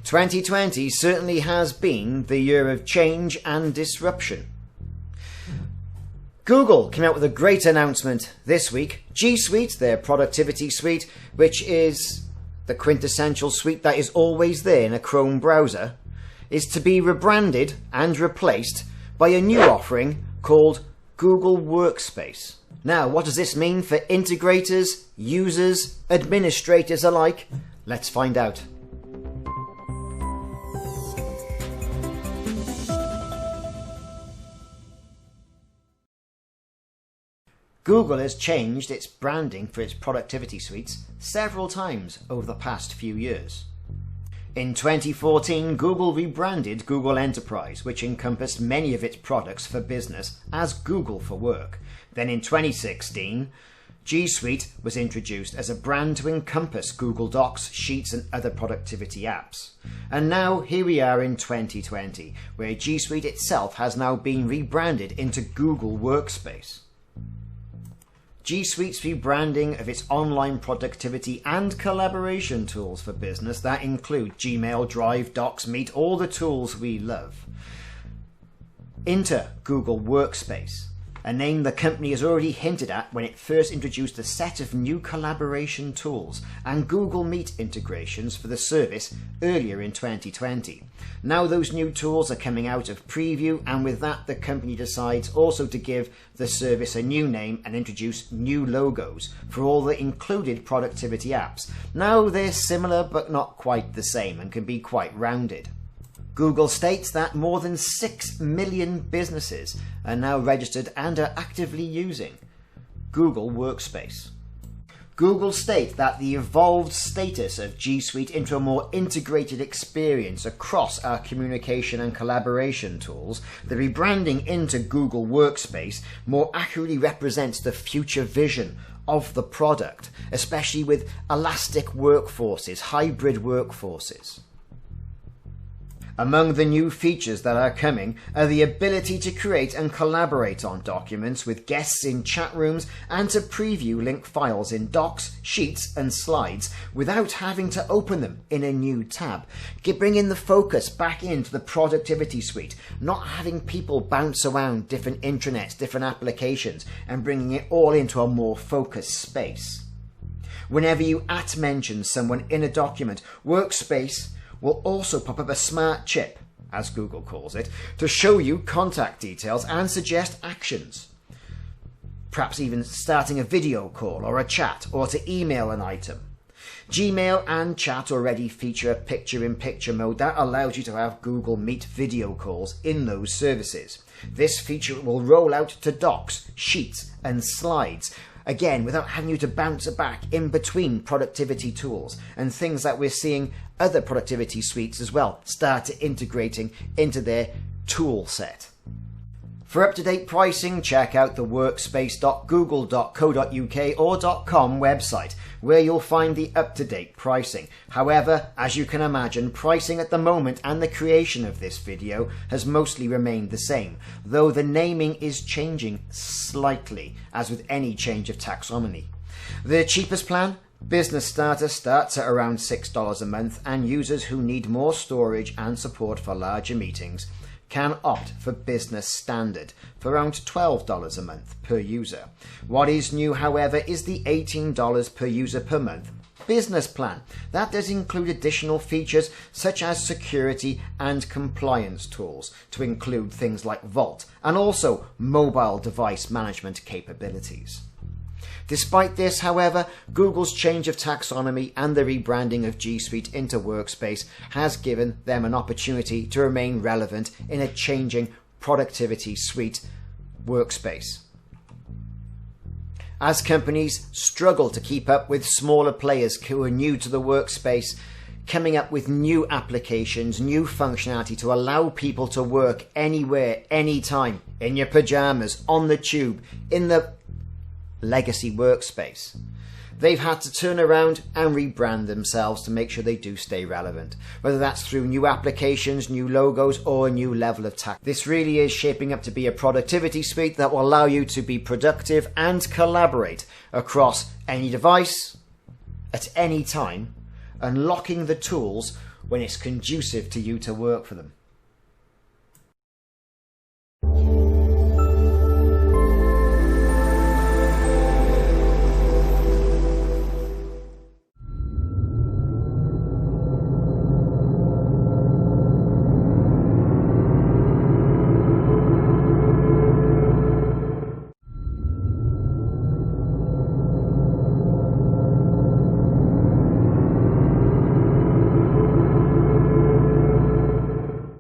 2020 certainly has been the year of change and disruption. Google came out with a great announcement this week. Gsuite, their productivity suite, which is the quintessential suite that is always there in a Chrome browser, is to be rebranded and replaced by a new offering called Google Workspace. Now, what does this mean for integrators, users, administrators alike? Let's find out. Google has changed its branding for its productivity suites several times over the past few years. In 2014, Google rebranded Google Enterprise, which encompassed many of its products for business, as Google for Work. Then in 2016, Gsuite was introduced as a brand to encompass Google Docs, Sheets and other productivity apps. And now here we are in 2020, where Gsuite itself has now been rebranded into Google Workspace. Gsuite's rebranding of its online productivity and collaboration tools for business that include Gmail, Drive, Docs, Meet, all the tools we love, into Google Workspace, a name the company has already hinted at when it first introduced a set of new collaboration tools and Google Meet integrations for the service earlier in 2020. Now those new tools are coming out of preview, and with that the company decides also to give the service a new name and introduce new logos for all the included productivity apps. Now they're similar but not quite the same and can be quite rounded. Google states that more than 6 million businesses are now registered and are actively using Google Workspace. Google states that the evolved status of Gsuite into a more integrated experience across our communication and collaboration tools, the rebranding into Google Workspace more accurately represents the future vision of the product, especially with elastic workforces, hybrid workforces. Among the new features that are coming are the ability to create and collaborate on documents with guests in chat rooms and to preview link files in Docs, Sheets and Slides without having to open them in a new tab. Bringing the focus back into the productivity suite, not having people bounce around different intranets, different applications, and bringing it all into a more focused space. Whenever you @mention someone in a document, Workspace will also pop up a smart chip, as Google calls it, to show you contact details and suggest actions. Perhaps even starting a video call or a chat, or to email an item. Gmail and chat already feature a picture-in-picture mode that allows you to have Google Meet video calls in those services. This feature will roll out to Docs, Sheets and Slides, again without having you to bounce it back in between productivity tools, and things that we're seeing other productivity suites as well start integrating into their tool set. For up-to-date pricing, check out the workspace.google.co.uk or .com website, where you'll find the up-to-date pricing. However, as you can imagine, pricing at the moment and the creation of this video has mostly remained the same, though the naming is changing slightly, as with any change of taxonomy. The cheapest plan, Business Starter, starts at around $6 a month, and users who need more storage and support for larger meetings can opt for Business Standard for around $12 a month per user. What is new, however, is the $18 per user per month Business Plan. That does include additional features such as security and compliance tools to include things like Vault, and also mobile device management capabilities. Despite this, however, Google's change of taxonomy and the rebranding of Gsuite into Workspace has given them an opportunity to remain relevant in a changing productivity suite workspace. As companies struggle to keep up with smaller players who are new to the workspace, coming up with new applications, new functionality to allow people to work anywhere, anytime, in your pajamas, on the tube, in the legacy workspace. They've had to turn around and rebrand themselves to make sure they do stay relevant, whether that's through new applications, new logos, or a new level of tech. This really is shaping up to be a productivity suite that will allow you to be productive and collaborate across any device, at any time, unlocking the tools when it's conducive to you to work for them.